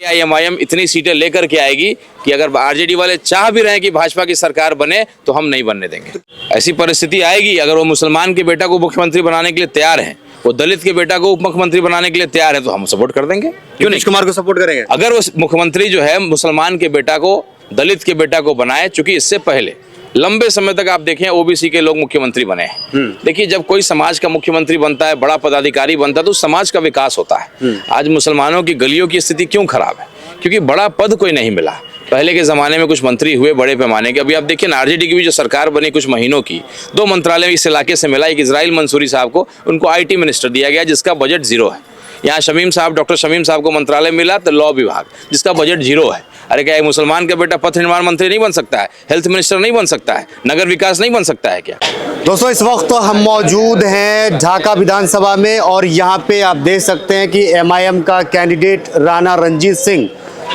MIM इतनी सीटें लेकर के आएगी कि अगर आरजेडी वाले चाह भी रहे कि भाजपा की सरकार बने तो हम नहीं बनने देंगे। ऐसी परिस्थिति आएगी अगर वो मुसलमान के बेटा को मुख्यमंत्री बनाने के लिए तैयार हैं, वो दलित के बेटा को उप मुख्यमंत्री बनाने के लिए तैयार है तो हम सपोर्ट कर देंगे। क्यों नहीं? कुमार को सपोर्ट करेंगे अगर वो मुख्यमंत्री जो है मुसलमान के बेटा को, दलित के बेटा को बनाए। चूंकि इससे पहले लंबे समय तक आप देखें ओबीसी के लोग मुख्यमंत्री बने हैं। देखिए, जब कोई समाज का मुख्यमंत्री बनता है, बड़ा पदाधिकारी बनता है तो समाज का विकास होता है। आज मुसलमानों की गलियों की स्थिति क्यों खराब है? क्योंकि बड़ा पद कोई नहीं मिला। पहले के जमाने में कुछ मंत्री हुए बड़े पैमाने के। अभी आप देखिए आरजेडी की भी जो सरकार बनी कुछ महीनों की, 2 मंत्रालय इस इलाके से मिला। एक इजराइल मंसूरी साहब को, उनको आईटी मिनिस्टर दिया गया जिसका बजट 0 है। यहाँ शमीम साहब, डॉक्टर शमीम साहब को मंत्रालय मिला तो लॉ विभाग जिसका बजट 0 है। अरे क्या मुसलमान का बेटा पथ निर्माण मंत्री नहीं बन सकता है? हेल्थ मिनिस्टर नहीं बन सकता है? नगर विकास नहीं बन सकता है क्या? दोस्तों, इस वक्त तो हम मौजूद हैं ढाका विधानसभा में और यहाँ पे आप देख सकते हैं कि एमआईएम का कैंडिडेट राणा रणजीत सिंह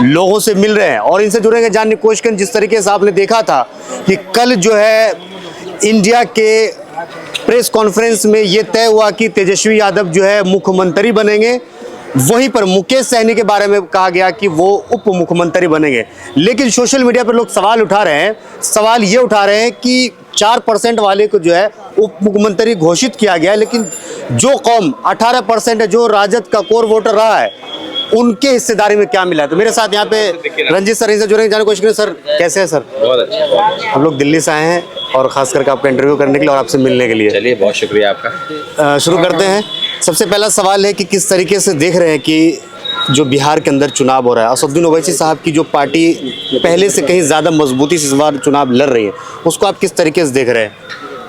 लोगों से मिल रहे हैं और इनसे जुड़ेंगे जानने की कोशिश करें। जिस तरीके से आपने देखा था कि कल जो है इंडिया के प्रेस कॉन्फ्रेंस में ये तय हुआ कि तेजस्वी यादव जो है मुख्यमंत्री बनेंगे, वहीं पर मुकेश सहनी के बारे में कहा गया कि वो उप मुख्यमंत्री बनेंगे। लेकिन सोशल मीडिया पर लोग सवाल उठा रहे हैं, सवाल ये उठा रहे हैं कि 4% वाले को जो है उप मुख्यमंत्री घोषित किया गया, लेकिन जो कौम 18% है, जो राजद का कोर वोटर रहा है, उनके हिस्सेदारी में क्या मिला है। तो मेरे साथ यहाँ पे रंजीत सर इनसे जुड़ेंगे, जाने की कोशिश करें। सर, कैसे हैं सर? बहुत अच्छा। हम लोग दिल्ली से आए हैं और खास करके आपका इंटरव्यू करने के लिए और आपसे मिलने के लिए। चलिए, बहुत शुक्रिया आपका। शुरू करते हैं। सबसे पहला सवाल है कि किस तरीके से देख रहे हैं कि जो बिहार के अंदर चुनाव हो रहा है, असदुद्दीन ओवैसी साहब की जो पार्टी पहले से कहीं ज़्यादा मजबूती से इस बार चुनाव लड़ रही है, उसको आप किस तरीके से देख रहे हैं?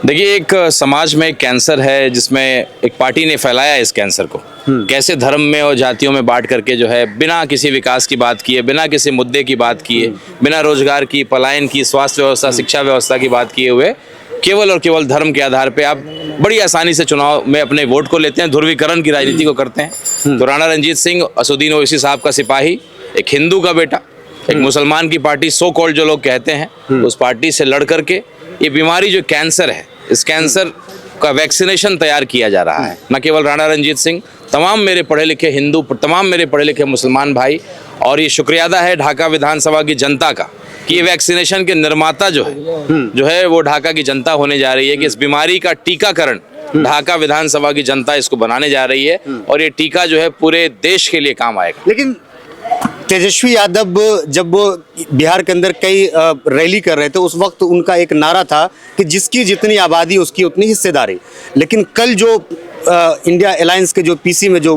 देखिए, एक समाज में एक कैंसर है जिसमें एक पार्टी ने फैलाया इस कैंसर को। कैसे धर्म में और जातियों में बांट करके जो है बिना किसी विकास की बात किए, बिना किसी मुद्दे की बात किए, बिना रोजगार की, पलायन की, स्वास्थ्य व्यवस्था, शिक्षा व्यवस्था की बात किए हुए केवल और केवल धर्म के आधार पे आप बड़ी आसानी से चुनाव में अपने वोट को लेते हैं, ध्रुवीकरण की राजनीति को करते हैं। तो राणा रणजीत सिंह, असदुद्दीन ओवैसी साहब का सिपाही, एक हिंदू का बेटा, एक मुसलमान की पार्टी सो कॉल्ड जो लोग कहते हैं, उस पार्टी से लड़ करके ये बीमारी जो कैंसर है, इस कैंसर का वैक्सीनेशन तैयार किया जा रहा है। न केवल राणा रणजीत सिंह, तमाम मेरे पढ़े लिखे हिंदू, तमाम मेरे पढ़े लिखे मुसलमान भाई, और ये शुक्रिया अदा है ढाका विधानसभा की जनता का कि ये वैक्सीनेशन के निर्माता जो है वो ढाका की जनता होने जा रही है। कि इस बीमारी का टीकाकरण ढाका विधानसभा की जनता इसको बनाने जा रही है और ये टीका जो है पूरे देश के लिए काम आएगा। लेकिन तेजस्वी यादव जब वो बिहार के अंदर कई रैली कर रहे थे, उस वक्त उनका एक नारा था कि जिसकी जितनी आबादी उसकी उतनी हिस्सेदारी। लेकिन कल जो इंडिया अलायंस के जो पीसी में जो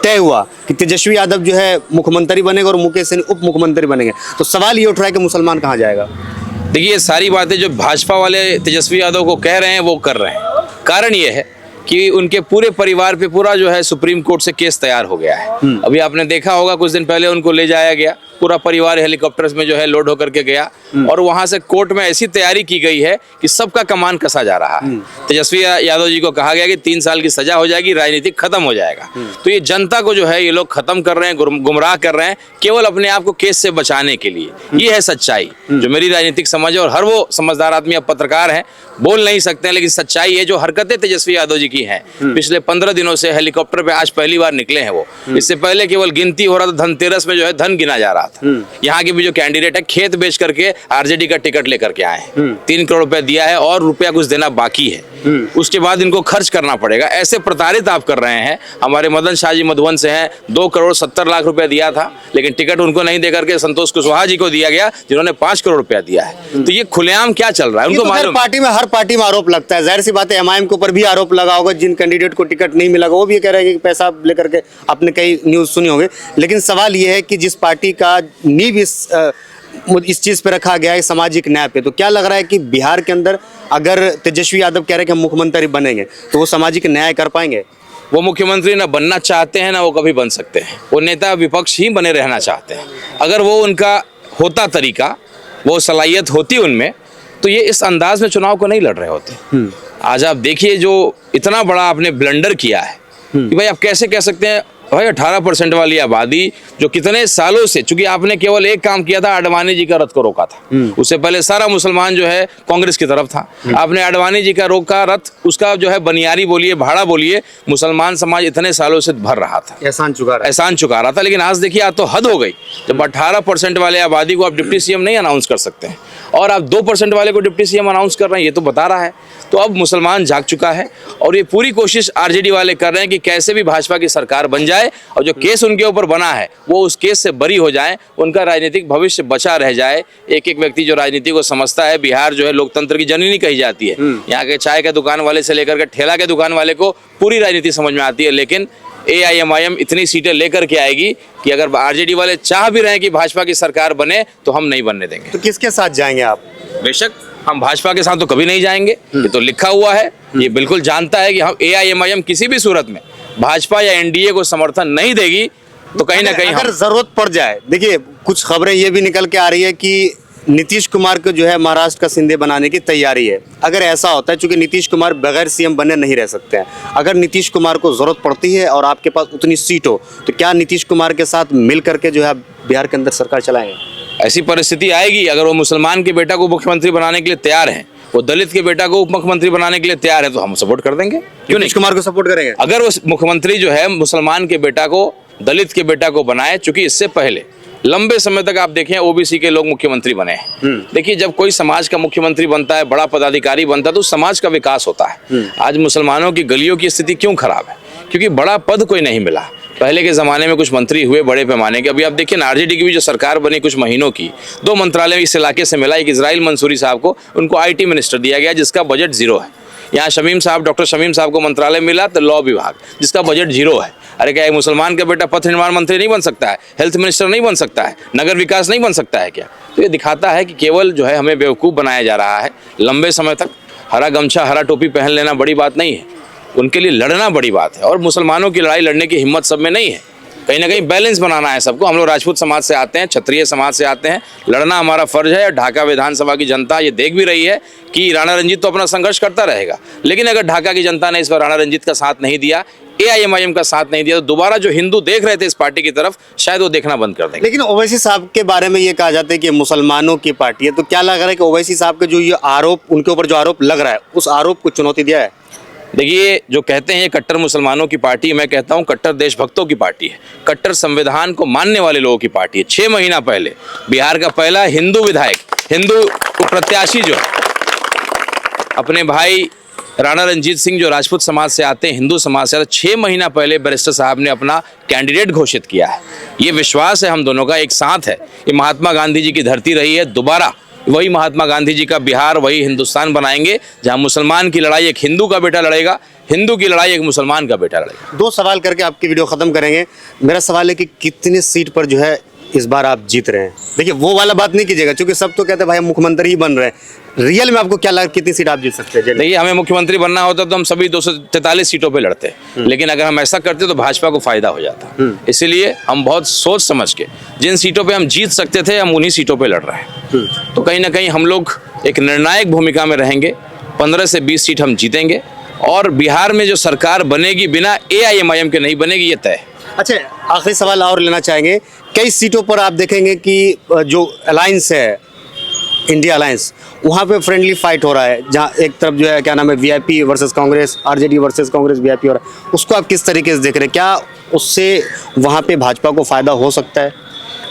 तय हुआ कि तेजस्वी यादव जो है मुख्यमंत्री बनेगा और मुकेश सहनी उप मुख्यमंत्री बनेंगे, तो सवाल ये उठ रहा है कि मुसलमान कहाँ जाएगा? देखिए, ये सारी बातें जो भाजपा वाले तेजस्वी यादव को कह रहे हैं वो कर रहे हैं। कारण ये है कि उनके पूरे परिवार पे पूरा जो है सुप्रीम कोर्ट से केस तैयार हो गया है। अभी आपने देखा होगा कुछ दिन पहले उनको ले जाया गया, पूरा परिवार हेलीकॉप्टर्स में जो है लोड होकर के गया और वहां से कोर्ट में ऐसी तैयारी की गई है कि सबका कमान कसा जा रहा है। तेजस्वी यादव जी को कहा गया कि 3 साल की सजा हो जाएगी, राजनीति खत्म हो जाएगा। तो ये जनता को जो है ये लोग खत्म कर रहे हैं, गुमराह कर रहे हैं, केवल अपने आप को केस से बचाने के लिए। ये है सच्चाई जो मेरी राजनीतिक समझ है। और हर वो समझदार आदमी, अब पत्रकार हैं, बोल नहीं सकते हैं, लेकिन सच्चाई है जो हरकतें तेजस्वी यादव जी की हैं। पिछले 15 दिनों से हेलीकॉप्टर पे आज पहली बार निकले हैं वो। इससे पहले केवल गिनती हो रहा था, धनतेरस में जो है धन गिना जा रहा था। यहाँ के भी जो कैंडिडेट है खेत बेच करके आरजेडी का टिकट लेकर के आए हैं। 3 करोड़ रुपए दिया है और रुपया कुछ देना बाकी है, उसके बाद इनको खर्च करना पड़ेगा। ऐसे प्रताड़ित आप कर रहे हैं। हमारे मदन शाह जी मधुबन से हैं, 2 करोड़ 70 लाख रुपया दिया था, लेकिन टिकट उनको नहीं देकर के संतोष कुशवाहा जी को दिया गया जिन्होंने 5 करोड़ रुपया दिया है। तो ये खुलेआम क्या चल रहा है उनको मालूम। हर पार्टी में आरोप लगता है, जाहिर सी बात है एमआईएम के ऊपर भी आरोप लगा होगा। जिन कैंडिडेट को टिकट नहीं मिला वो भी कह रहे हैं कि पैसा लेकर के, आपने कई न्यूज सुनी होंगे। लेकिन सवाल ये है कि जिस पार्टी का नींव इस चीज पे रखा गया है सामाजिक न्याय पे, तो क्या लग रहा है कि बिहार के अंदर अगर तेजस्वी यादव कह रहे हैं कि हम मुख्यमंत्री बनेंगे तो वो सामाजिक न्याय कर पाएंगे? वो मुख्यमंत्री ना बनना चाहते हैं ना वो कभी बन सकते हैं। वो नेता विपक्ष ही बने रहना चाहते हैं। अगर वो उनका होता तरीका, वो सलाहियत होती उनमें, तो ये इस अंदाज में चुनाव को नहीं लड़ रहे होते। आज आप देखिए जो इतना बड़ा आपने ब्लंडर किया है कि भाई आप कैसे कह सकते हैं भाई 18% वाली आबादी जो कितने सालों से, चूंकि आपने केवल एक काम किया था, आडवाणी जी का रथ को रोका था। उससे पहले सारा मुसलमान जो है कांग्रेस की तरफ था। आपने आडवाणी जी का रोका रथ, उसका जो है बनियारी बोलिए, भाड़ा बोलिए, मुसलमान समाज इतने सालों से भर रहा था, एहसान चुका रहा था। लेकिन आज देखिए, आज तो हद हो गई। जब 18% वाले आबादी को आप डिप्टी सीएम नहीं अनाउंस कर सकते हैं और आप 2% वाले को डिप्टी सीएम अनाउंस कर रहे हैं, ये तो बता रहा है। तो अब मुसलमान जाग चुका है और ये पूरी कोशिश आरजेडी वाले कर रहे हैं कि कैसे भी भाजपा की सरकार बन जाए और जो केस उनके ऊपर बना है वो उस केस से बरी हो जाए, उनका राजनीतिक भविष्य बचा रह जाए। एक एक व्यक्ति जो राजनीति को समझता है, बिहार जो है लोकतंत्र की जननी कही जाती है। यहाँ के चाय के दुकान वाले से लेकर के ठेला के दुकान वाले को पूरी राजनीति समझ में आती है। लेकिन AIMIM इतनी सीटें लेकर के आएगी कि अगर आरजेडी वाले चाह भी रहे हैं कि भाजपा की सरकार बने तो हम नहीं बनने देंगे। तो किसके साथ जाएंगे आप? बेशक हम भाजपा के साथ तो कभी नहीं जाएंगे, ये तो लिखा हुआ है। ये बिल्कुल जानता है कि हम AIMIM किसी भी सूरत में भाजपा या NDA को समर्थन नहीं देगी। तो कहीं ना कहीं अगर जरूरत पड़ जाए, देखिए कुछ खबरें ये भी निकल के आ रही है कि नीतीश कुमार को जो है महाराष्ट्र का शिंदे बनाने की तैयारी है। अगर ऐसा होता है, चूंकि नीतीश कुमार बगैर सीएम बने नहीं रह सकते हैं, अगर नीतीश कुमार को जरूरत पड़ती है और आपके पास उतनी सीट हो, तो क्या नीतीश कुमार के साथ मिल करके जो है बिहार के अंदर सरकार चलाएंगे? ऐसी परिस्थिति आएगी। अगर वो मुसलमान के बेटा को मुख्यमंत्री बनाने के लिए तैयार हैं, वो दलित के बेटा को उप मुख्यमंत्री बनाने के लिए तैयार है, तो हम सपोर्ट कर देंगे। क्यों नहीं? कुमार को सपोर्ट करेंगे। अगर वो मुख्यमंत्री जो है मुसलमान के बेटा को, दलित के बेटा को बनाए, चूंकि इससे पहले लंबे समय तक आप देखें OBC के लोग मुख्यमंत्री बने हैं। देखिए, जब कोई समाज का मुख्यमंत्री बनता है, बड़ा पदाधिकारी बनता है, तो समाज का विकास होता है। आज मुसलमानों की गलियों की स्थिति क्यों खराब है? क्योंकि बड़ा पद कोई नहीं मिला। पहले के जमाने में कुछ मंत्री हुए बड़े पैमाने के। अभी आप देखिए, आरजेडी की भी जो सरकार बनी कुछ महीनों की, 2 मंत्रालय इस इलाके से मिला। एक इजराइल मंसूरी साहब को, उनको IT मिनिस्टर दिया गया जिसका बजट 0 है। यहाँ डॉक्टर शमीम साहब को मंत्रालय मिला तो लॉ विभाग, जिसका बजट 0 है। अरे क्या मुसलमान का बेटा पथ निर्माण मंत्री नहीं बन सकता है? हेल्थ मिनिस्टर नहीं बन सकता है? नगर विकास नहीं बन सकता है क्या? तो ये दिखाता है कि केवल जो है हमें बेवकूफ़ बनाया जा रहा है। लंबे समय तक हरा गमछा, हरा टोपी पहन लेना बड़ी बात नहीं है, उनके लिए लड़ना बड़ी बात है। और मुसलमानों की लड़ाई लड़ने की हिम्मत सब में नहीं है। कहीं ना कहीं बैलेंस बनाना है सबको। हम लोग राजपूत समाज से आते हैं, क्षत्रिय समाज से आते हैं, लड़ना हमारा फर्ज है। ढाका विधानसभा की जनता ये देख भी रही है कि राणा रंजीत तो अपना संघर्ष करता रहेगा, लेकिन अगर ढाका की जनता ने इस बार राणा रंजीत का साथ नहीं दिया, AIMIM का साथ नहीं दिया, तो दोबारा जो हिंदू देख रहे थे इस पार्टी की तरफ, शायद वो देखना बंद कर देंगे। लेकिन ओवैसी साहब के बारे में ये कहा जाता है कि मुसलमानों की पार्टी है, तो क्या लग रहा है कि ओवैसी साहब के जो ये आरोप, उनके ऊपर जो आरोप लग रहा है, उस आरोप को चुनौती दिया है? देखिए, जो कहते हैं ये कट्टर मुसलमानों की पार्टी, मैं कहता हूँ कट्टर देशभक्तों की पार्टी है, कट्टर संविधान को मानने वाले लोगों की पार्टी है। 6 महीना पहले बिहार का पहला हिंदू विधायक, हिंदू प्रत्याशी जो अपने भाई राणा रंजीत सिंह जो राजपूत समाज से आते हैं, हिंदू समाज से, 6 महीना पहले बैरिस्टर साहब ने अपना कैंडिडेट घोषित किया है। ये विश्वास है हम दोनों का, एक साथ है। ये महात्मा गांधी जी की धरती रही है, दोबारा वही महात्मा गांधी जी का बिहार, वही हिंदुस्तान बनाएंगे जहां मुसलमान की लड़ाई एक हिंदू का बेटा लड़ेगा, हिंदू की लड़ाई एक मुसलमान का बेटा लड़ेगा। 2 सवाल करके आपकी वीडियो खत्म करेंगे। मेरा सवाल है कि कितनी सीट पर जो है इस बार आप जीत रहे हैं? देखिए, वो वाला बात नहीं कीजिएगा, क्योंकि सब तो कहते हैं भाई हम मुख्यमंत्री ही बन रहे हैं। रियल में आपको क्या लगा, कितनी सीट आप जीत सकते हैं? देखिए, हमें मुख्यमंत्री बनना होता तो हम सभी 243 सीटों पे लड़ते, लेकिन अगर हम ऐसा करते तो भाजपा को फायदा हो जाता। इसीलिए हम बहुत सोच समझ के जिन सीटों पे हम जीत सकते थे, हम उन्हीं सीटों पे लड़ रहे हैं। तो कहीं ना कहीं हम लोग एक निर्णायक भूमिका में रहेंगे। 15 से 20 सीट हम जीतेंगे और बिहार में जो सरकार बनेगी बिना AIMIM के नहीं बनेगी, ये तय है। अच्छा, आखिरी सवाल और लेना चाहेंगे। कई सीटों पर आप देखेंगे कि जो अलायंस है, इंडिया अलायंस, वहाँ पे फ्रेंडली फाइट हो रहा है, जहाँ एक तरफ जो है क्या नाम है VIP versus Congress, RJD versus Congress VIP हो रहा है। उसको आप किस तरीके से देख रहे हैं? क्या उससे वहाँ पे भाजपा को फायदा हो सकता है?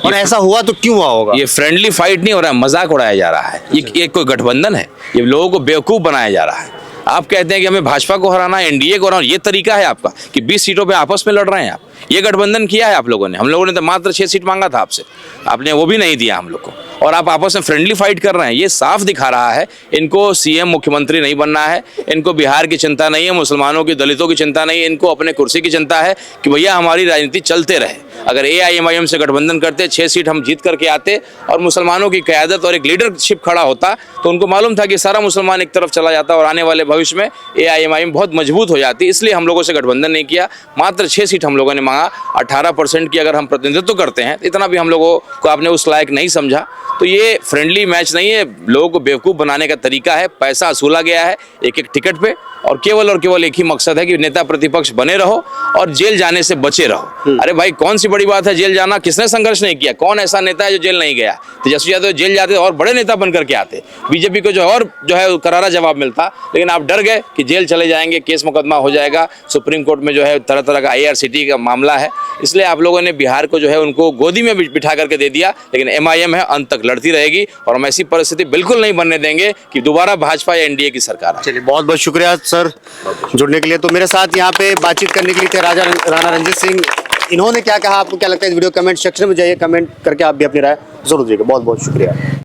और ऐसा हुआ तो क्यों हुआ होगा? ये फ्रेंडली फाइट नहीं हो रहा है, मजाक उड़ाया जा रहा है। ये कोई गठबंधन है? ये लोगों को बेवकूफ़ बनाया जा रहा है। आप कहते हैं कि हमें भाजपा को हराना है, NDA को हराना, ये तरीका है आपका कि 20 सीटों पे आपस में लड़ रहे हैं आप। ये गठबंधन किया है आप लोगों ने। हम लोगों ने तो मात्र 6 सीट मांगा था आपसे, आपने वो भी नहीं दिया हम लोग को, और आप आपस में फ्रेंडली फाइट कर रहे हैं। ये साफ दिखा रहा है इनको CM मुख्यमंत्री नहीं बनना है, इनको बिहार की चिंता नहीं है, मुसलमानों की, दलितों की चिंता नहीं है, इनको अपने कुर्सी की चिंता है कि भैया हमारी राजनीति चलते रहे। अगर AIMIM से गठबंधन करते, 6 सीट हम जीत करके आते और मुसलमानों की क़यादत और एक लीडरशिप खड़ा होता, तो उनको मालूम था कि सारा मुसलमान एक तरफ चला जाता और आने वाले भविष्य में AIMIM बहुत मजबूत हो जाती। इसलिए हम लोगों से गठबंधन नहीं किया, मात्र 6 सीट हम लोगों ने मांगा। 18% की अगर हम प्रतिनिधित्व करते हैं, इतना भी हम लोगों को आपने उस लायक नहीं समझा। तो ये फ्रेंडली मैच नहीं है, लोगों को बेवकूफ़ बनाने का तरीका है। पैसा असूला गया है एक एक टिकट पे और केवल एक ही मकसद है कि नेता प्रतिपक्ष बने रहो और जेल जाने से बचे रहो। अरे भाई, कौन सी बड़ी बात है जेल जाना? किसने संघर्ष नहीं किया? कौन ऐसा नेता है जो जेल नहीं गया? तेजस्वी यादव जेल जाते और बड़े नेता बनकर के आते, बीजेपी को जो है करारा जवाब मिलता। लेकिन आप डर गए कि जेल चले जाएंगे, केस मुकदमा हो जाएगा, सुप्रीम कोर्ट में जो है तरह तरह का IRCTC का मामला है, इसलिए आप लोगों ने बिहार को जो है उनको गोदी में बिठा करके दे दिया। लेकिन MIM है, अंत तक लड़ती रहेगी और हम ऐसी परिस्थिति बिल्कुल नहीं बनने देंगे कि दोबारा भाजपा या NDA की सरकार आए। चलिए, बहुत बहुत शुक्रिया सर जुड़ने के लिए। तो मेरे साथ यहाँ पे बातचीत करने के लिए थे राणा रणजीत सिंह। इन्होंने क्या कहा, आपको क्या लगता है? इस वीडियो कमेंट सेक्शन में जाइए, कमेंट करके आप भी अपनी राय जरूर दीजिएगा। बहुत बहुत शुक्रिया।